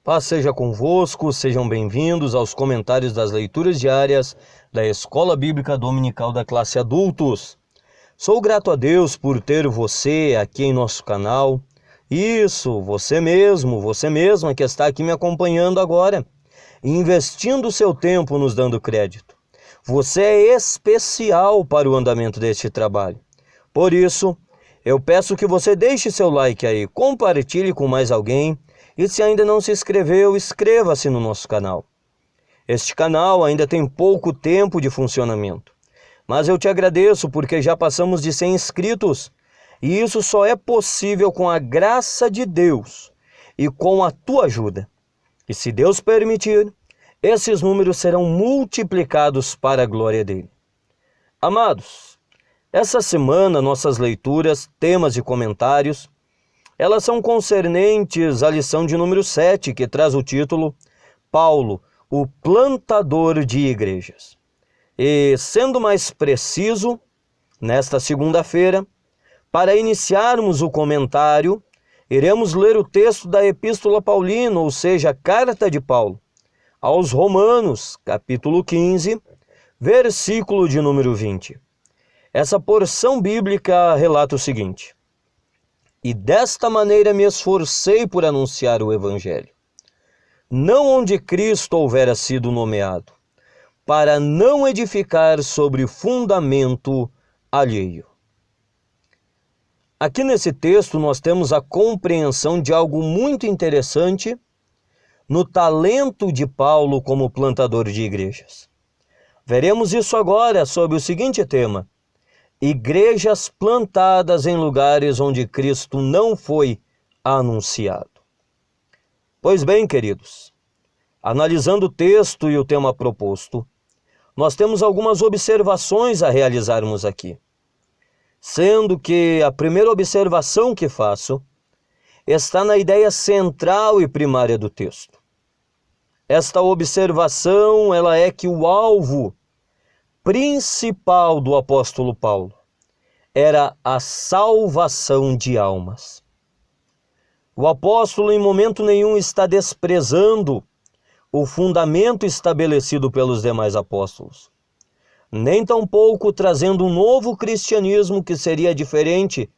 Paz seja convosco, sejam bem-vindos aos comentários das leituras diárias da Escola Bíblica Dominical da Classe Adultos. Sou grato a Deus por ter você aqui em nosso canal. Isso, você mesma que está aqui me acompanhando agora, investindo o seu tempo nos dando crédito. Você é especial para o andamento deste trabalho. Por isso, eu peço que você deixe seu like aí, compartilhe com mais alguém e se ainda não se inscreveu, inscreva-se no nosso canal. Este canal ainda tem pouco tempo de funcionamento, mas eu te agradeço porque já passamos de 100 inscritos e isso só é possível com a graça de Deus e com a tua ajuda. E se Deus permitir, esses números serão multiplicados para a glória dele. Amados, essa semana nossas leituras, temas e comentários, elas são concernentes à lição de número 7, que traz o título Paulo, o plantador de igrejas. E sendo mais preciso, nesta segunda-feira, para iniciarmos o comentário, iremos ler o texto da Epístola Paulina, ou seja, a carta de Paulo, aos Romanos, capítulo 15, versículo de número 20. Essa porção bíblica relata o seguinte: E desta maneira me esforcei por anunciar o Evangelho, não onde Cristo houvera sido nomeado, para não edificar sobre fundamento alheio. Aqui nesse texto nós temos a compreensão de algo muito interessante no talento de Paulo como plantador de igrejas. Veremos isso agora sob o seguinte tema: igrejas plantadas em lugares onde Cristo não foi anunciado. Pois bem, queridos, analisando o texto e o tema proposto, nós temos algumas observações a realizarmos aqui. Sendo que a primeira observação que faço está na ideia central e primária do texto. Esta observação, ela é que o alvo principal do apóstolo Paulo era a salvação de almas. O apóstolo em momento nenhum está desprezando o fundamento estabelecido pelos demais apóstolos, nem tampouco trazendo um novo cristianismo que seria diferente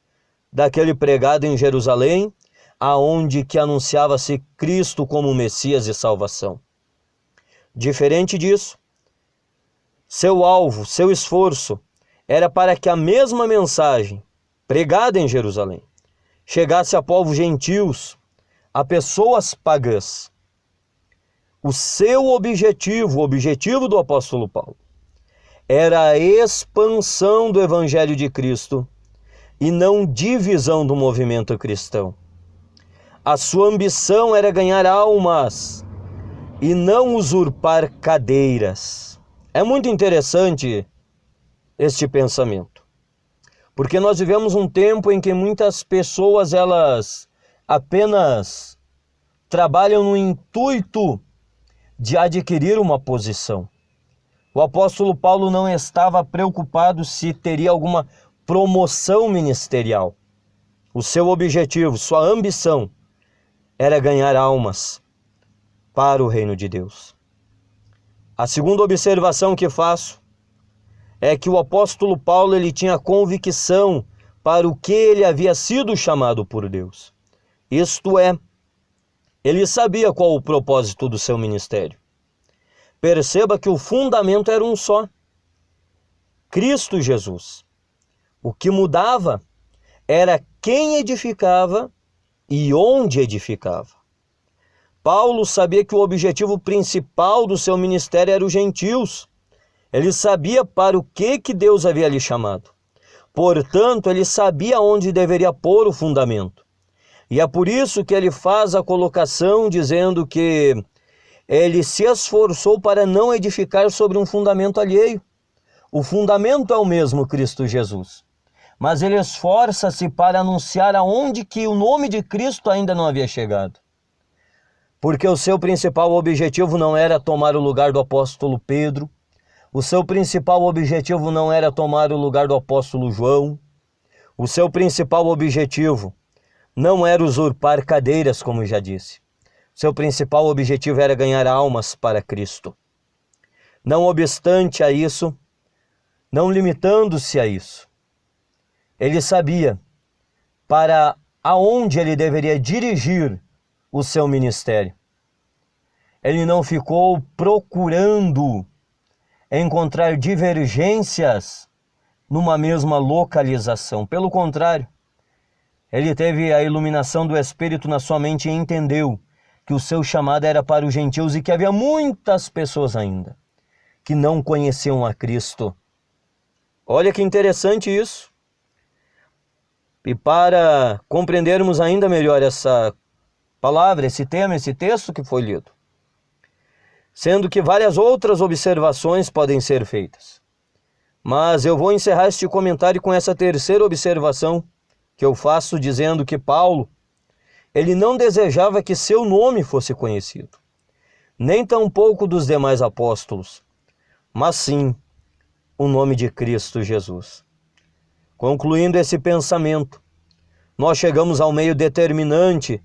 daquele pregado em Jerusalém, aonde que anunciava-se Cristo como Messias e salvação. Diferente disso, seu alvo, seu esforço, era para que a mesma mensagem pregada em Jerusalém chegasse a povos gentios, a pessoas pagãs. O seu objetivo, o objetivo do apóstolo Paulo, era a expansão do Evangelho de Cristo e não divisão do movimento cristão. A sua ambição era ganhar almas e não usurpar cadeiras. É muito interessante este pensamento, porque nós vivemos um tempo em que muitas pessoas elas apenas trabalham no intuito de adquirir uma posição. O apóstolo Paulo não estava preocupado se teria alguma promoção ministerial. O seu objetivo, sua ambição, era ganhar almas para o reino de Deus. A segunda observação que faço é que o apóstolo Paulo ele tinha convicção para o que ele havia sido chamado por Deus. Isto é, ele sabia qual o propósito do seu ministério. Perceba que o fundamento era um só: Cristo Jesus. O que mudava era quem edificava e onde edificava. Paulo sabia que o objetivo principal do seu ministério era os gentios. Ele sabia para o que Deus havia lhe chamado. Portanto, ele sabia onde deveria pôr o fundamento. E é por isso que ele faz a colocação dizendo que ele se esforçou para não edificar sobre um fundamento alheio. O fundamento é o mesmo, Cristo Jesus. Mas ele esforça-se para anunciar aonde que o nome de Cristo ainda não havia chegado. Porque o seu principal objetivo não era tomar o lugar do apóstolo Pedro, o seu principal objetivo não era tomar o lugar do apóstolo João, o seu principal objetivo não era usurpar cadeiras, como já disse, Seu principal objetivo era ganhar almas para Cristo. Não obstante a isso, não limitando-se a isso, ele sabia para aonde ele deveria dirigir o seu ministério. Ele não ficou procurando encontrar divergências numa mesma localização. Pelo contrário, ele teve a iluminação do Espírito na sua mente e entendeu que o seu chamado era para os gentios e que havia muitas pessoas ainda que não conheciam a Cristo. Olha que interessante isso. E para compreendermos ainda melhor essa palavra, esse tema, esse texto que foi lido, sendo que várias outras observações podem ser feitas. Mas eu vou encerrar este comentário com essa terceira observação que eu faço, dizendo que Paulo, ele não desejava que seu nome fosse conhecido, nem tampouco dos demais apóstolos, mas sim o nome de Cristo Jesus. Concluindo esse pensamento, nós chegamos ao meio determinante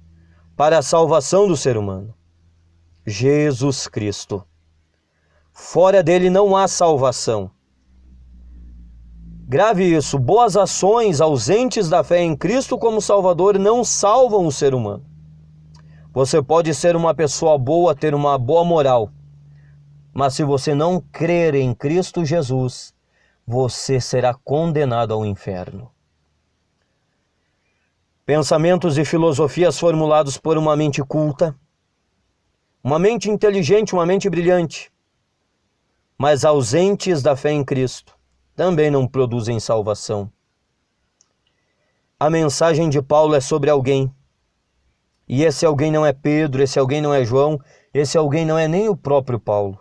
para a salvação do ser humano: Jesus Cristo. Fora dele não há salvação. Grave isso: boas ações ausentes da fé em Cristo como Salvador não salvam o ser humano. Você pode ser uma pessoa boa, ter uma boa moral, mas se você não crer em Cristo Jesus, você será condenado ao inferno. Pensamentos e filosofias formulados por uma mente culta, uma mente inteligente, uma mente brilhante, mas ausentes da fé em Cristo, também não produzem salvação. A mensagem de Paulo é sobre alguém, e esse alguém não é Pedro, esse alguém não é João, esse alguém não é nem o próprio Paulo.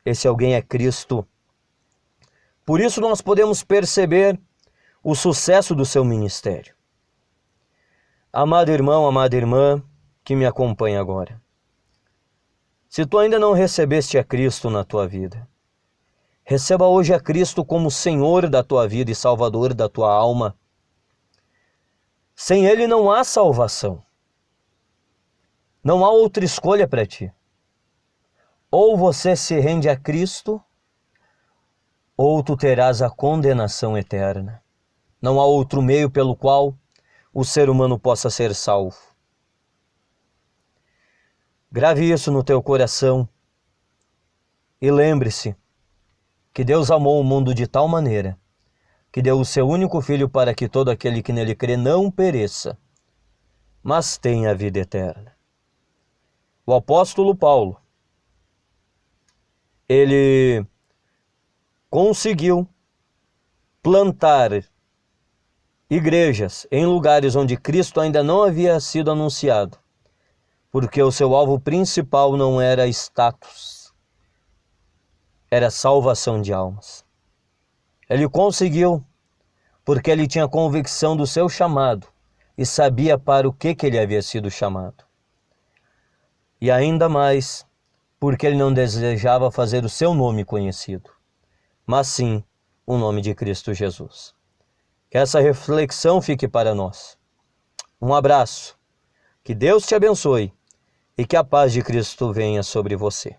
Esse alguém é Cristo. Por isso nós podemos perceber o sucesso do seu ministério. Amado irmão, amada irmã, que me acompanha agora, se tu ainda não recebeste a Cristo na tua vida, receba hoje a Cristo como Senhor da tua vida e Salvador da tua alma. Sem Ele não há salvação. Não há outra escolha para ti. Ou você se rende a Cristo, ou tu terás a condenação eterna. Não há outro meio pelo qual o ser humano possa ser salvo. Grave isso no teu coração e lembre-se que Deus amou o mundo de tal maneira que deu o seu único Filho para que todo aquele que nele crê não pereça, mas tenha a vida eterna. O apóstolo Paulo, ele conseguiu plantar igrejas em lugares onde Cristo ainda não havia sido anunciado, porque o seu alvo principal não era status, era salvação de almas. Ele conseguiu porque ele tinha convicção do seu chamado e sabia para o que ele havia sido chamado. E ainda mais porque ele não desejava fazer o seu nome conhecido, mas sim o nome de Cristo Jesus. Que essa reflexão fique para nós. Um abraço, que Deus te abençoe e que a paz de Cristo venha sobre você.